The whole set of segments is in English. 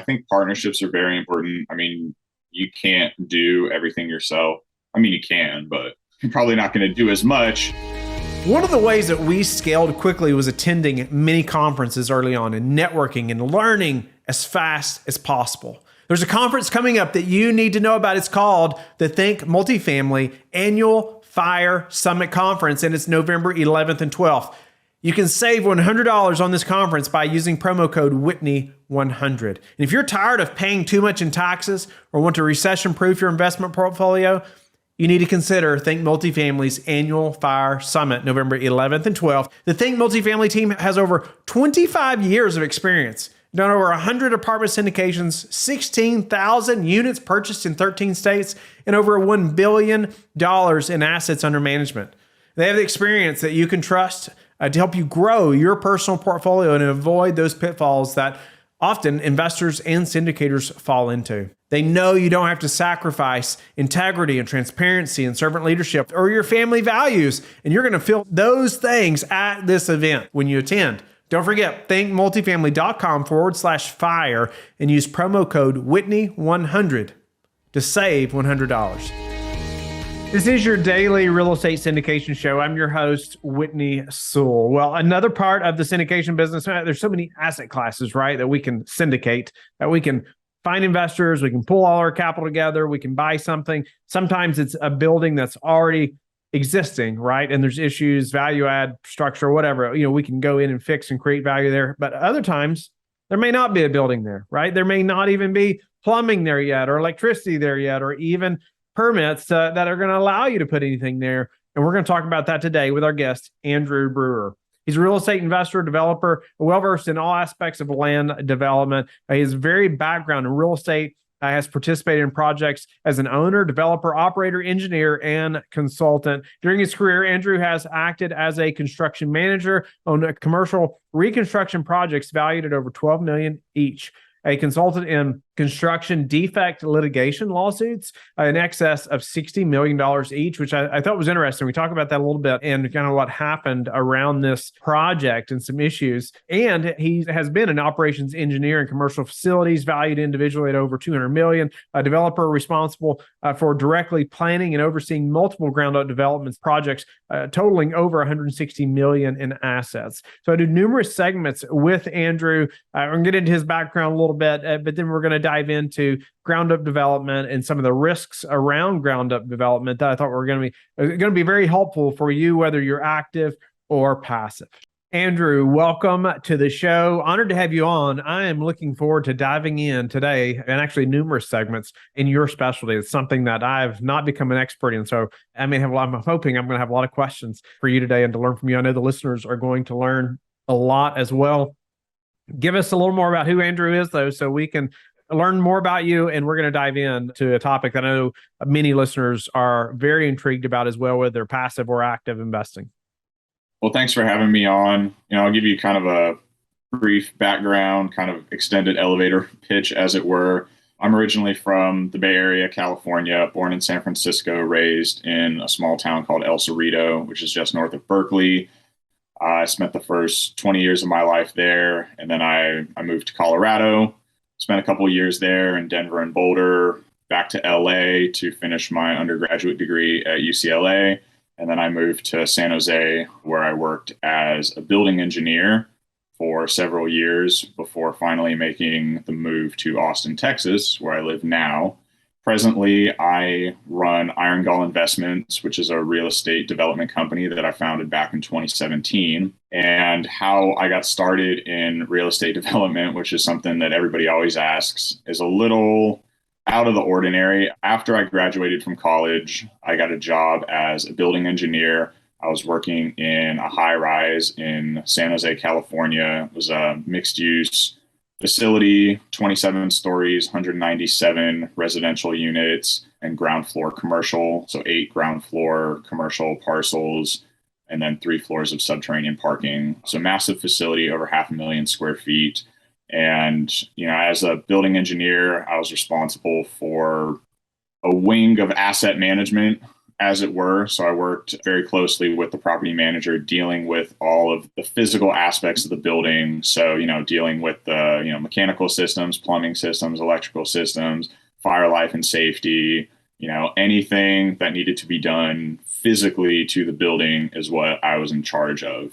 I think partnerships are very important. I mean, you can't do everything yourself. I mean, you can, but you're probably not going to do as much. One of the ways that we scaled quickly was attending many conferences early on and networking and learning as fast as possible. There's a conference coming up that you need to know about. It's called the Think Multifamily Annual Fire Summit Conference, and it's November 11th and 12th. You can save $100 on this conference by using promo code Whitney100. And if you're tired of paying too much in taxes or want to recession-proof your investment portfolio, you need to consider Think Multifamily's Annual Fire Summit, November 11th and 12th. The Think Multifamily team has over 25 years of experience, done over 100 apartment syndications, 16,000 units purchased in 13 states, and over $1 billion in assets under management. They have the experience that you can trust to help you grow your personal portfolio and avoid those pitfalls that often investors and syndicators fall into. They know you don't have to sacrifice integrity and transparency and servant leadership or your family values, and you're going to feel those things at this event when you attend. Don't forget, thinkmultifamily.com/fire and use promo code Whitney100 to save $100. This is your daily real estate syndication show. I'm your host, Whitney Sewell. Well, another part of the syndication business, there's so many asset classes, right, that we can syndicate, that we can find investors, we can pull all our capital together, we can buy something. Sometimes it's a building that's already existing, right? And there's issues, value add, structure, whatever. We can go in and fix and create value there. But other times, there may not be a building there, right? There may not even be plumbing there yet, or electricity there yet, or even permits that are going to allow you to put anything there. And we're going to talk about that today with our guest, Andrew Brewer. He's a real estate investor, developer, well-versed in all aspects of land development. His very background in real estate has participated in projects as an owner, developer, operator, engineer, and consultant. During his career, Andrew has acted as a construction manager on commercial reconstruction projects valued at over $12 million each. A consultant in construction defect litigation lawsuits in excess of $60 million each, which I thought was interesting. We talk about that a little bit and kind of what happened around this project and some issues. And he has been an operations engineer in commercial facilities valued individually at over $200 million, a developer responsible for directly planning and overseeing multiple ground-up developments projects totaling over $160 million in assets. So I do numerous segments with Andrew. I'm going to get into his background a little bit, but then we're going to dive into ground-up development and some of the risks around ground-up development that I thought were going to be very helpful for you, whether you're active or passive. Andrew, welcome to the show. Honored to have you on. I am looking forward to diving in today, and actually numerous segments in your specialty. It's something that I've not become an expert in, so I'm hoping I'm going to have a lot of questions for you today and to learn from you. I know the listeners are going to learn a lot as well. Give us a little more about who Andrew is, though, so we can learn more about you, and we're going to dive into a topic that I know many listeners are very intrigued about as well, whether they're passive or active investing. Well, thanks for having me on. I'll give you kind of a brief background, kind of extended elevator pitch, as it were. I'm originally from the Bay Area, California, born in San Francisco, raised in a small town called El Cerrito, which is just north of Berkeley. I spent the first 20 years of my life there, and then I moved to Colorado, spent a couple of years there in Denver and Boulder, back to LA to finish my undergraduate degree at UCLA. And then I moved to San Jose, where I worked as a building engineer for several years before finally making the move to Austin, Texas, where I live now. Presently, I run Gall Investments, which is a real estate development company that I founded back in 2017. And how I got started in real estate development, which is something that everybody always asks, is a little out of the ordinary. After I graduated from college, I got a job as a building engineer. I was working in a high rise in San Jose, California. It was a mixed use facility, 27 stories, 197 residential units, and ground floor commercial. So 8 ground floor commercial parcels, and then 3 floors of subterranean parking. So massive facility, over 500,000 square feet. And, as a building engineer, I was responsible for a wing of asset management as it were. So I worked very closely with the property manager, dealing with all of the physical aspects of the building. So, dealing with the, mechanical systems, plumbing systems, electrical systems, fire life and safety, anything that needed to be done physically to the building is what I was in charge of.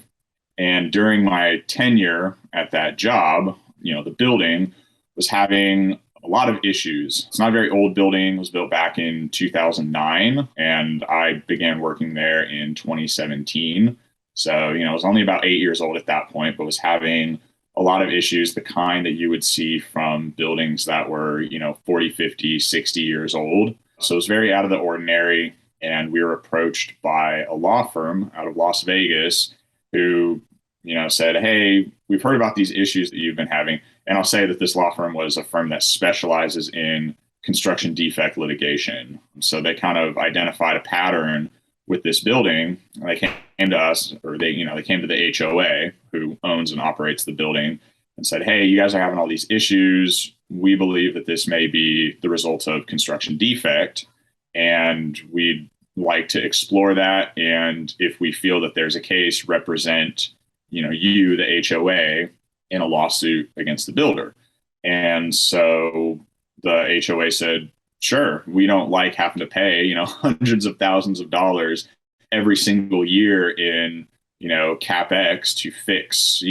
And during my tenure at that job, the building was having a lot of issues. It's not a very old building. It was built back in 2009, and I began working there in 2017. So, I was only about 8 years old at that point, but was having a lot of issues, the kind that you would see from buildings that were, 40, 50, 60 years old. So it was very out of the ordinary. And we were approached by a law firm out of Las Vegas who, said, "Hey, we've heard about these issues that you've been having." And I'll say that this law firm was a firm that specializes in construction defect litigation. So they kind of identified a pattern with this building. They came to us, or they came to the HOA who owns and operates the building and said, "Hey, you guys are having all these issues. We believe that this may be the result of construction defect, and we'd like to explore that. And if we feel that there's a case, represent, you, the HOA, in a lawsuit against the builder." And so the HOA said, "Sure, we don't like having to pay, hundreds of thousands of dollars every single year in, CapEx to fix,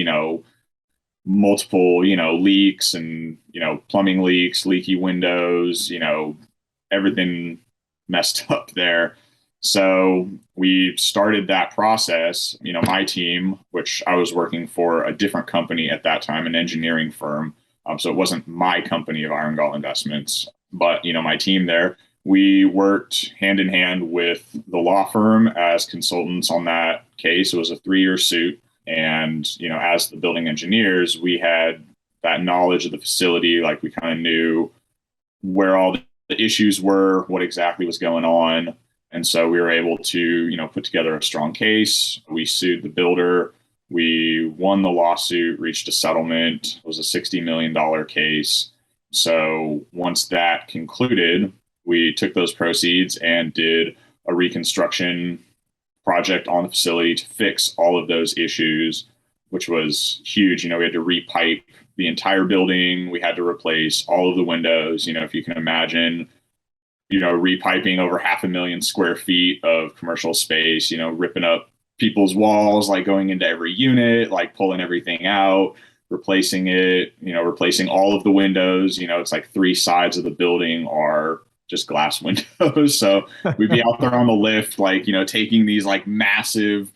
multiple, leaks and, plumbing leaks, leaky windows, everything messed up there." So we started that process. My team, which I was working for a different company at that time, an engineering firm. So it wasn't my company of Iron Gall Investments, but, my team there, we worked hand in hand with the law firm as consultants on that case. It was a 3-year suit. And, as the building engineers, we had that knowledge of the facility. Like, we kind of knew where all the issues were, what exactly was going on. And so we were able to, put together a strong case. We sued the builder. We won the lawsuit, reached a settlement. It was a $60 million case. So once that concluded, we took those proceeds and did a reconstruction project on the facility to fix all of those issues, which was huge. We had to repipe the entire building. We had to replace all of the windows. If you can imagine, repiping over 500,000 square feet of commercial space, ripping up people's walls, like going into every unit, like pulling everything out, replacing it, replacing all of the windows. It's like 3 sides of the building are just glass windows. So we'd be out there on the lift, like, taking these like massive,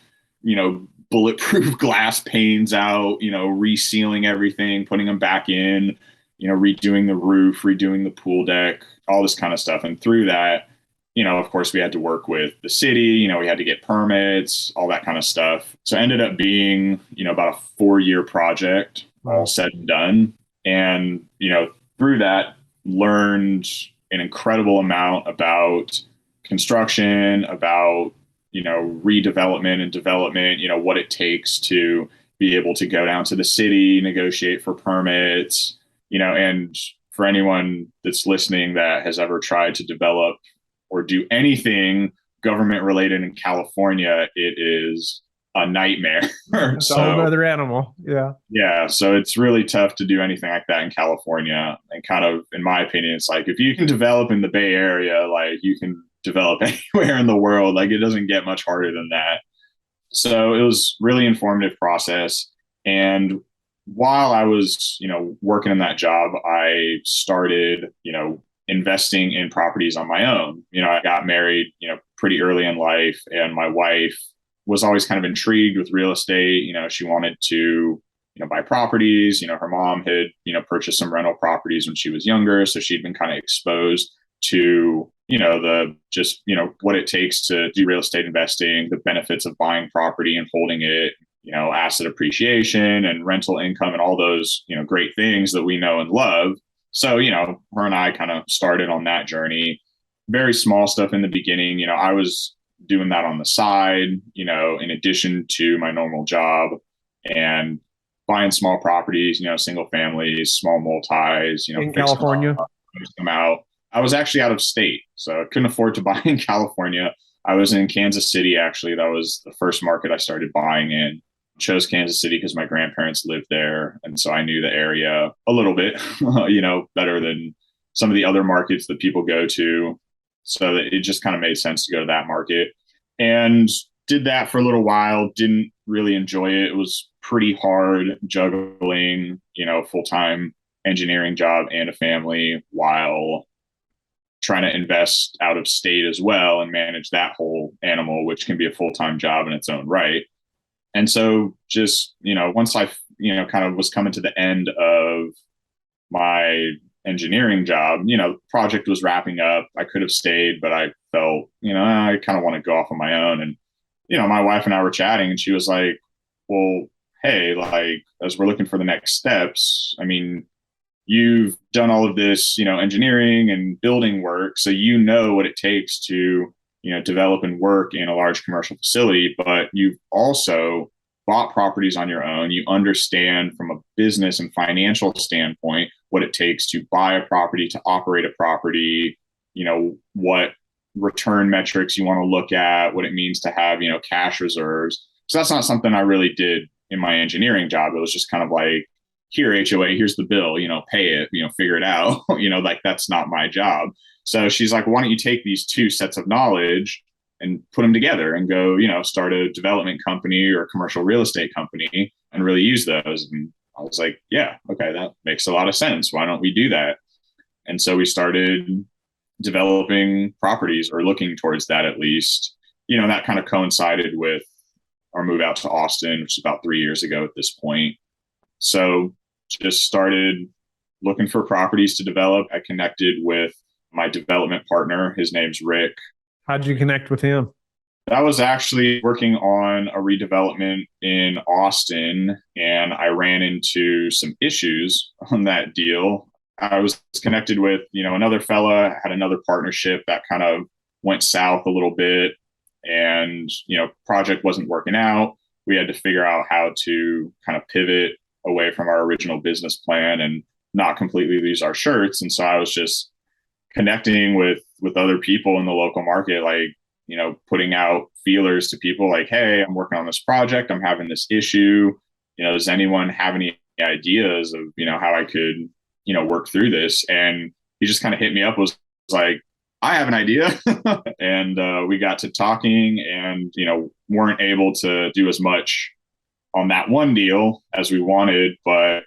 bulletproof glass panes out, resealing everything, putting them back in, redoing the roof, redoing the pool deck, all this kind of stuff. And through that, of course, we had to work with the city, we had to get permits, all that kind of stuff. So it ended up being, about a 4-year project, all said and done. And, through that, learned an incredible amount about construction, about, redevelopment and development, what it takes to be able to go down to the city, negotiate for permits, and for anyone that's listening that has ever tried to develop or do anything government related in California, it is a nightmare. It's a whole other animal. Yeah. Yeah. So it's really tough to do anything like that in California. And kind of, in my opinion, it's like, if you can develop in the Bay Area, like, you can develop anywhere in the world. Like, it doesn't get much harder than that. So it was really informative process. And while I was, working in that job, I started, investing in properties on my own. I got married, pretty early in life, and my wife was always kind of intrigued with real estate. She wanted to, buy properties. Her mom had, purchased some rental properties when she was younger. So she'd been kind of exposed to, the just, what it takes to do real estate investing, the benefits of buying property and holding it, asset appreciation and rental income and all those, great things that we know and love. So, her and I kind of started on that journey. Very small stuff in the beginning. I was doing that on the side, in addition to my normal job, and buying small properties, single families, small multis, in California. Them out. I was actually out of state, so I couldn't afford to buy in California. I was in Kansas City, actually. That was the first market I started buying in. Chose Kansas City because my grandparents lived there. And so I knew the area a little bit, better than some of the other markets that people go to. So that it just kind of made sense to go to that market. And did that for a little while, didn't really enjoy it. It was pretty hard juggling, full time engineering job and a family while trying to invest out of state as well and manage that whole animal, which can be a full time job in its own right. And so just, once I, kind of was coming to the end of my engineering job, project was wrapping up. I could have stayed, but I felt, I kind of want to go off on my own. And, my wife and I were chatting and she was like, well, hey, like, as we're looking for the next steps, I mean, you've done all of this, engineering and building work. So what it takes to, develop and work in a large commercial facility, but you've also bought properties on your own. You understand from a business and financial standpoint what it takes to buy a property, to operate a property, what return metrics you want to look at, what it means to have, cash reserves. So that's not something I really did in my engineering job. It was just kind of like, here, HOA, here's the bill, pay it, figure it out, like that's not my job. So she's like, why don't you take these two sets of knowledge and put them together and go, start a development company or a commercial real estate company and really use those. And I was like, yeah, okay, that makes a lot of sense. Why don't we do that? And so we started developing properties or looking towards that at least. That kind of coincided with our move out to Austin, which is about 3 years ago at this point. So just started looking for properties to develop. I connected with my development partner. His name's Rick. How'd you connect with him? I was actually working on a redevelopment in Austin, and I ran into some issues on that deal. I was connected with, another fella, had another partnership that kind of went south a little bit, and, project wasn't working out. We had to figure out how to kind of pivot away from our original business plan and not completely lose our shirts. And so I was just connecting with other people in the local market, like, putting out feelers to people like, hey, I'm working on this project. I'm having this issue. Does anyone have any ideas of, how I could, work through this? And he just kind of hit me up, was like, I have an idea. And we got to talking and, weren't able to do as much on that one deal as we wanted, but,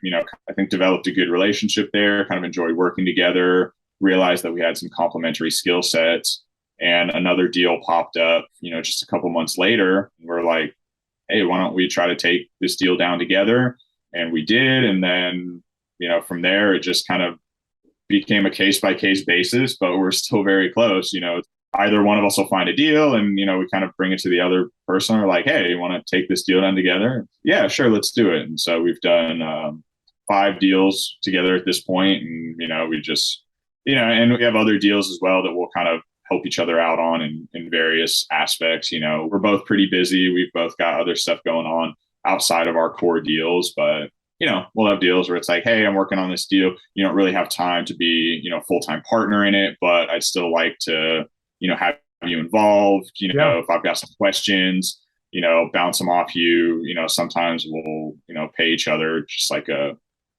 I think developed a good relationship there, kind of enjoyed working together, realized that we had some complementary skill sets. And another deal popped up, just a couple months later. We're like, hey, why don't we try to take this deal down together? And we did. And then, from there, it just kind of became a case by case basis, but we're still very close. Either one of us will find a deal and, we kind of bring it to the other person, or like, hey, you want to take this deal down together? Yeah, sure, let's do it. And so we've done 5 deals together at this point. And, we just, and we have other deals as well that we'll kind of help each other out on in various aspects. We're both pretty busy. We've both got other stuff going on outside of our core deals, but we'll have deals where it's like, hey, I'm working on this deal. You don't really have time to be, full-time partner in it, but I'd still like to, have you involved, if I've got some questions, bounce them off you. Sometimes we'll, pay each other just like a,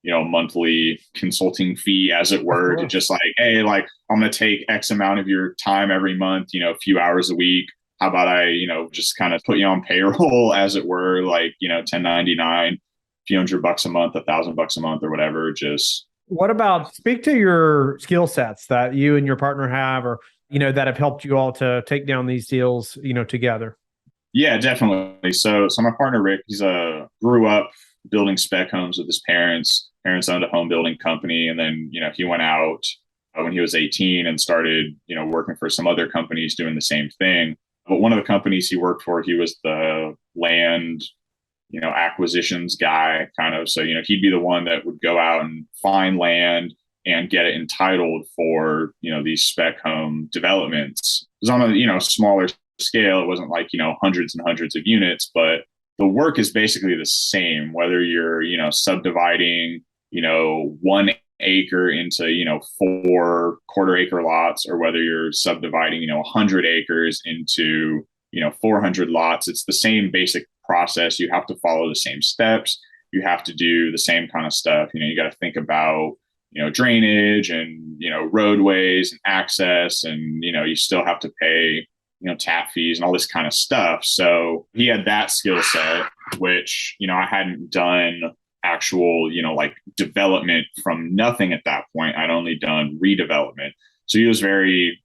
monthly consulting fee, as it were, to just like, hey, like, I'm going to take X amount of your time every month, a few hours a week. How about I, just kind of put you on payroll, as it were, like, 1099, a few $100 a month, $1,000 a month or whatever. Just what about, speak to your skill sets that you and your partner have, or, that have helped you all to take down these deals, together? Yeah, definitely. So my partner, Rick, he's grew up building spec homes with his parents. Parents owned a home building company. And then, he went out when he was 18 and started, working for some other companies doing the same thing. But one of the companies he worked for, he was the land, acquisitions guy kind of. So, he'd be the one that would go out and find land and get it entitled for, these spec home developments. It was on a, smaller scale. It wasn't like, hundreds and hundreds of units, but the work is basically the same, whether you're, subdividing, one acre into, 4 quarter acre lots, or whether you're subdividing, 100 acres into, 400 lots. It's the same basic process. You have to follow the same steps. You have to do the same kind of stuff. You got to think about, drainage and, roadways and access, and, you still have to pay, tap fees and all this kind of stuff. So he had that skill set, which, I hadn't done actual, like development from nothing at that point. I'd only done redevelopment. So he was very,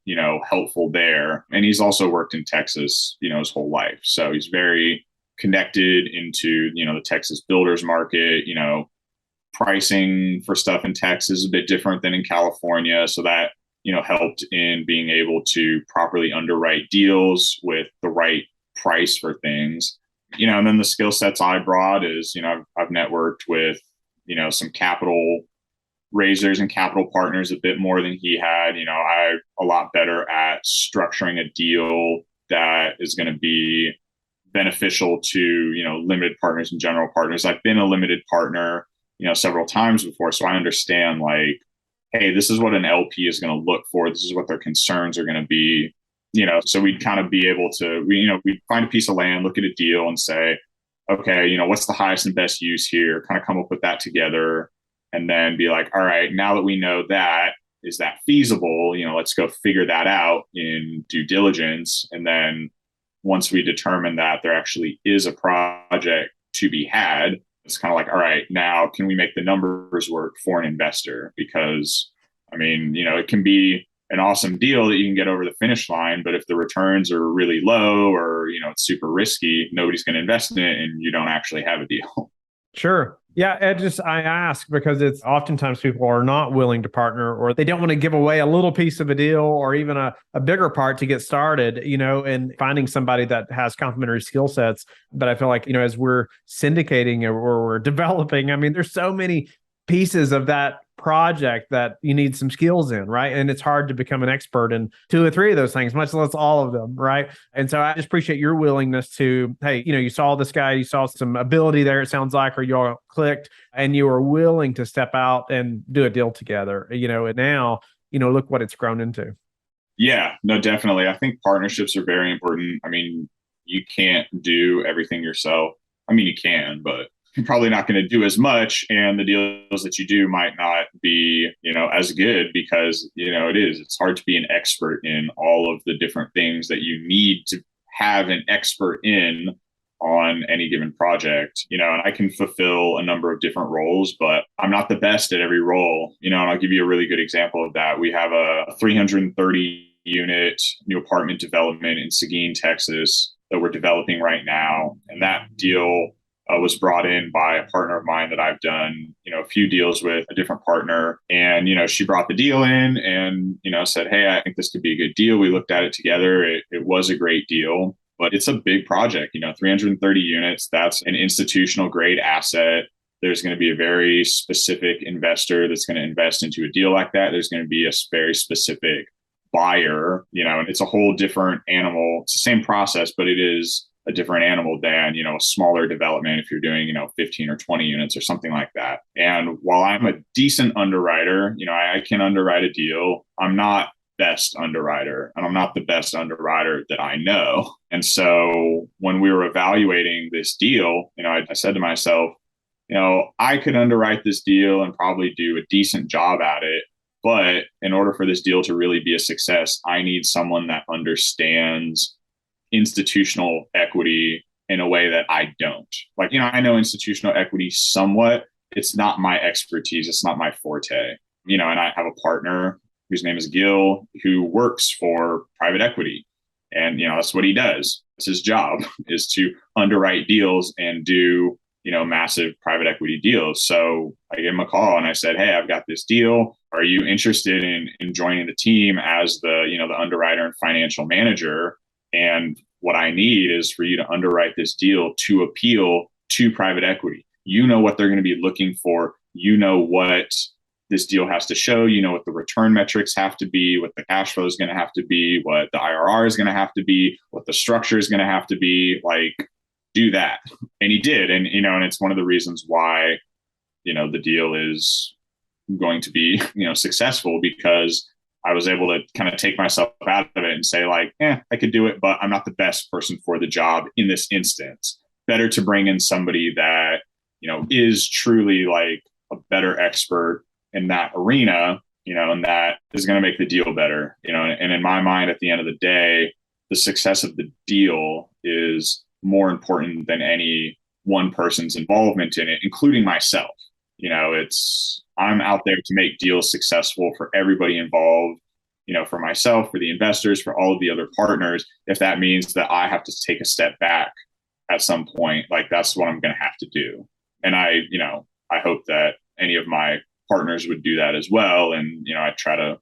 helpful there. And he's also worked in Texas, his whole life. So he's very connected into, the Texas builders market. Pricing for stuff in Texas is a bit different than in California. So that, helped in being able to properly underwrite deals with the right price for things. And then the skill sets I brought is, I've networked with, some capital raisers and capital partners a bit more than he had. I'm a lot better at structuring a deal that is going to be beneficial to, limited partners and general partners. I've been a limited partner, several times before. So I understand, like, hey, this is what an LP is going to look for. This is what their concerns are going to be. So we'd kind of be able to, we'd find a piece of land, look at a deal and say, okay, what's the highest and best use here? Kind of come up with that together, and then be like, all right, now that we know that, is that feasible? Let's go figure that out in due diligence. And then once we determine that there actually is a project to be had, it's kind of like, all right, now can we make the numbers work for an investor? Because, it can be an awesome deal that you can get over the finish line, but if the returns are really low, or, it's super risky, nobody's going to invest in it, and you don't actually have a deal. Sure. Yeah. I ask because it's oftentimes people are not willing to partner, or they don't want to give away a little piece of a deal or even a bigger part to get started, and finding somebody that has complementary skill sets. But I feel like, as we're syndicating or we're developing, there's so many pieces of that project that you need some skills in, right? And it's hard to become an expert in 2 or 3 of those things, much less all of them, right? And so I just appreciate your willingness to, hey, you saw this guy, you saw some ability there, it sounds like, or you all clicked, and you were willing to step out and do a deal together, and now, look what it's grown into. Yeah, no, definitely. I think partnerships are very important. You can't do everything yourself. You can, but you're probably not going to do as much, and the deals that you do might not be, as good, because, it's hard to be an expert in all of the different things that you need to have an expert in on any given project, and I can fulfill a number of different roles, but I'm not the best at every role, and I'll give you a really good example of that. We have a 330 unit new apartment development in Seguin, Texas, that we're developing right now. And that deal was brought in by a partner of mine that I've done, a few deals with, a different partner. And, she brought the deal in and, said, hey, I think this could be a good deal. We looked at it together. It was a great deal, but it's a big project, 330 units. That's an institutional grade asset. There's going to be a very specific investor that's going to invest into a deal like that. There's going to be a very specific buyer, and it's a whole different animal. It's the same process, but it is a different animal than, a smaller development if you're doing, 15 or 20 units or something like that. And while I'm a decent underwriter, I can underwrite a deal. I'm not best underwriter, and I'm not the best underwriter that I know. And so when we were evaluating this deal, I said to myself, I could underwrite this deal and probably do a decent job at it. But in order for this deal to really be a success, I need someone that understands institutional equity in a way that I don't. Like, I know institutional equity somewhat. It's not my expertise. It's not my forte. And I have a partner whose name is Gall, who works for private equity. And, that's what he does. It's his job, is to underwrite deals and do, massive private equity deals. So I gave him a call and I said, hey, I've got this deal. Are you interested in joining the team as the, the underwriter and financial manager? And what I need is for you to underwrite this deal to appeal to private equity. What they're going to be looking for. What this deal has to show. What the return metrics have to be, what the cash flow is going to have to be, what the IRR is going to have to be, what the structure is going to have to be. Like, do that. And he did. And, and it's one of the reasons why, the deal is, going to be, successful, because I was able to kind of take myself out of it and say, like, I could do it, but I'm not the best person for the job in this instance. Better to bring in somebody that, is truly like a better expert in that arena, and that is going to make the deal better, and in my mind, at the end of the day, the success of the deal is more important than any one person's involvement in it, including myself. I'm out there to make deals successful for everybody involved, for myself, for the investors, for all of the other partners. If that means that I have to take a step back at some point, like, that's what I'm going to have to do. And I hope that any of my partners would do that as well. And, I try to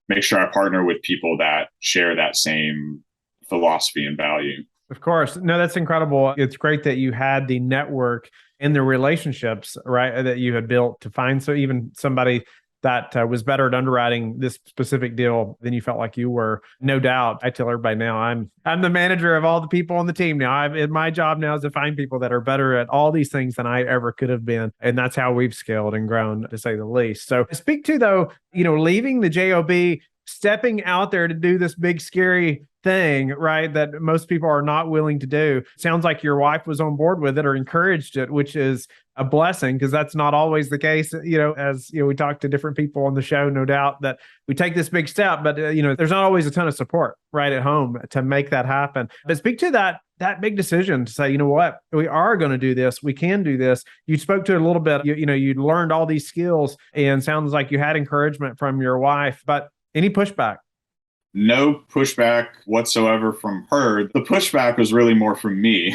make sure I partner with people that share that same philosophy and value. Of course. No, that's incredible. It's great that you had the network and the relationships, right, that you had built to find even somebody that was better at underwriting this specific deal than you felt like you were. No doubt. I tell everybody now, I'm the manager of all the people on the team now. My job now is to find people that are better at all these things than I ever could have been. And that's how we've scaled and grown, to say the least. So speak to, though, leaving the JOB, stepping out there to do this big, scary thing, right, that most people are not willing to do. Sounds like your wife was on board with it or encouraged it, which is a blessing, because that's not always the case. As we talk to different people on the show, no doubt that we take this big step, but there's not always a ton of support right at home to make that happen. But speak to that big decision to say, you know what, we are going to do this. We can do this. You spoke to it a little bit. You learned all these skills, and sounds like you had encouragement from your wife, but any pushback? No pushback whatsoever from her. The pushback was really more from me.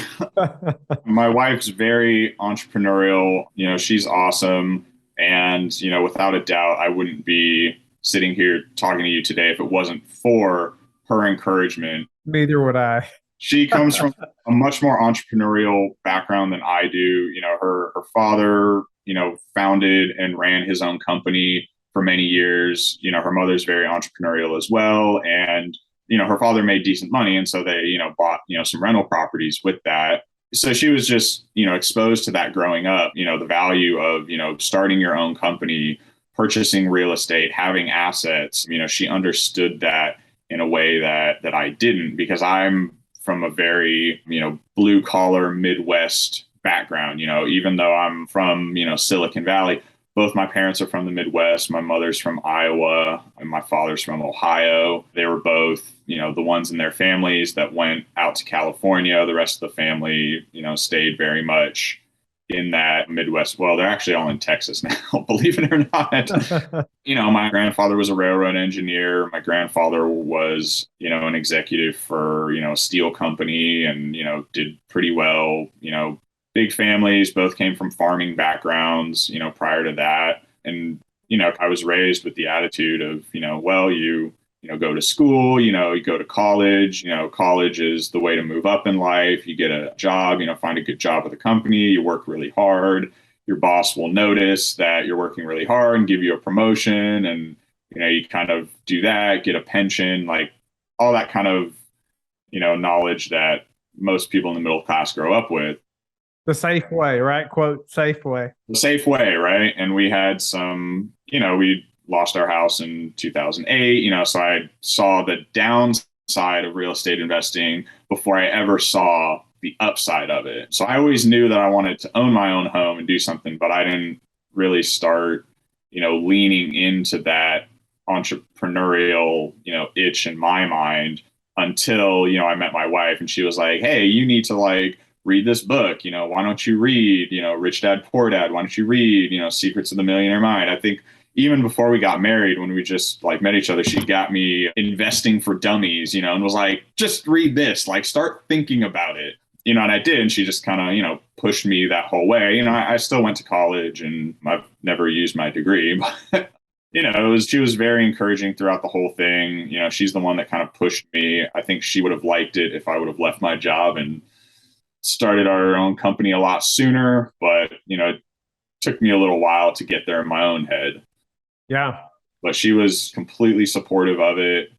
My wife's very entrepreneurial. She's awesome. And, without a doubt, I wouldn't be sitting here talking to you today if it wasn't for her encouragement. Neither would I. She comes from a much more entrepreneurial background than I do. Her father, founded and ran his own company for many years. Her mother's very entrepreneurial as well. And, her father made decent money. And so they, bought, some rental properties with that. So she was just, exposed to that growing up, the value of, starting your own company, purchasing real estate, having assets. She understood that in a way that I didn't, because I'm from a very, blue collar Midwest background. Even though I'm from, Silicon Valley, both my parents are from the Midwest. My mother's from Iowa and my father's from Ohio. They were both, the ones in their families that went out to California. The rest of the family, stayed very much in that Midwest. Well, they're actually all in Texas now, believe it or not. My grandfather was a railroad engineer. My grandfather was, an executive for, a steel company, and, did pretty well. Big families, both came from farming backgrounds, prior to that. And, I was raised with the attitude of, well, you go to school, you go to college, college is the way to move up in life. You get a job, find a good job with a company, you work really hard. Your boss will notice that you're working really hard and give you a promotion. And, you kind of do that, get a pension, like all that kind of, knowledge that most people in the middle class grow up with. The safe way, right? Quote, safe way. The safe way, right? And we had some, we lost our house in 2008, so I saw the downside of real estate investing before I ever saw the upside of it. So I always knew that I wanted to own my own home and do something, but I didn't really start, leaning into that entrepreneurial, itch in my mind until, I met my wife, and she was like, hey, you need to read this book, why don't you read, Rich Dad, Poor Dad? Why don't you read, Secrets of the Millionaire Mind? I think even before we got married, when we just met each other, she got me Investing for Dummies, and was like, just read this, start thinking about it, and I did. And she just kind of, pushed me that whole way. I still went to college and I've never used my degree, but she was very encouraging throughout the whole thing. She's the one that kind of pushed me. I think she would have liked it if I would have left my job and started our own company a lot sooner, but it took me a little while to get there in my own head. Yeah. But she was completely supportive of it.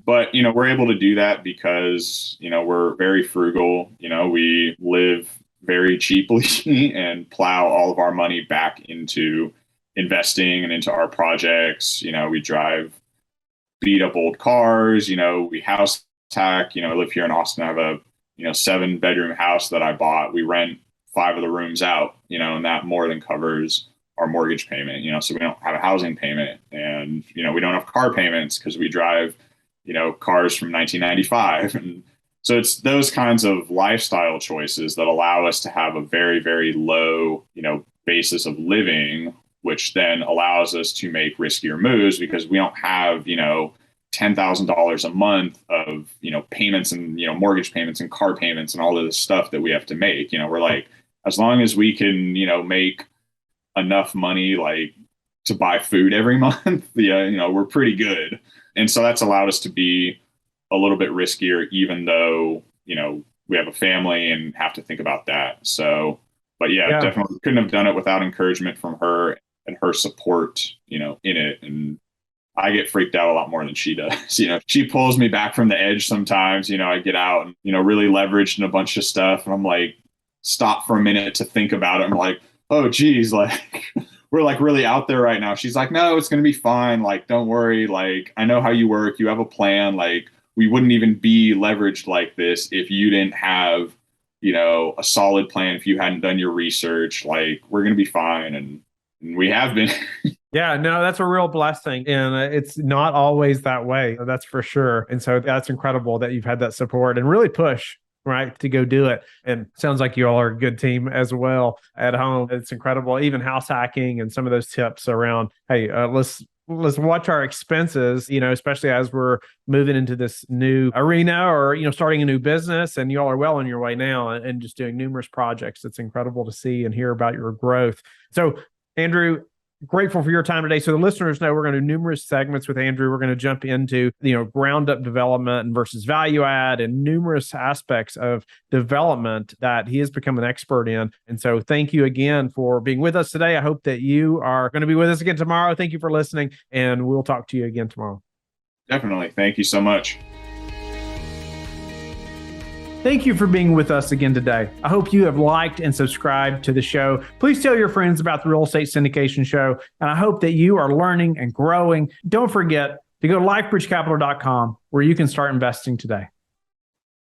But we're able to do that because we're very frugal. We live very cheaply and plow all of our money back into investing and into our projects. We drive beat up old cars, we house hack. I live here in Austin. I have a 7-bedroom house that I bought. We rent 5 of the rooms out, and that more than covers our mortgage payment, so we don't have a housing payment, and, we don't have car payments because we drive, cars from 1995. And so it's those kinds of lifestyle choices that allow us to have a very, very low, basis of living, which then allows us to make riskier moves because we don't have, $10,000 a month of, payments and, mortgage payments and car payments and all of this stuff that we have to make. We're like, as long as we can, make enough money, like, to buy food every month, we're pretty good. And so that's allowed us to be a little bit riskier, even though, we have a family and have to think about that. So, but yeah, definitely couldn't have done it without encouragement from her and her support, in it. And I get freaked out a lot more than she does. She pulls me back from the edge sometimes. I get out and, really leveraged in a bunch of stuff. And I'm like, stop for a minute to think about it. I'm like, oh, geez, like, we're like really out there right now. She's like, no, it's going to be fine. Like, don't worry. Like, I know how you work. You have a plan. Like, we wouldn't even be leveraged like this if you didn't have, a solid plan, if you hadn't done your research. Like, we're going to be fine. And we have been. Yeah, no, that's a real blessing. And it's not always that way. That's for sure. And so that's incredible that you've had that support and really push, right, to go do it. And sounds like you all are a good team as well at home. It's incredible. Even house hacking and some of those tips around, hey, let's watch our expenses, especially as we're moving into this new arena or, starting a new business, and you all are well on your way now and just doing numerous projects. It's incredible to see and hear about your growth. So, Andrew, grateful for your time today. So the listeners know we're going to do numerous segments with Andrew. We're going to jump into, ground up development and versus value add and numerous aspects of development that he has become an expert in. And so thank you again for being with us today. I hope that you are going to be with us again tomorrow. Thank you for listening, and we'll talk to you again tomorrow. Definitely. Thank you so much. Thank you for being with us again today. I hope you have liked and subscribed to the show. Please tell your friends about the Real Estate Syndication Show, and I hope that you are learning and growing. Don't forget to go to lifebridgecapital.com where you can start investing today.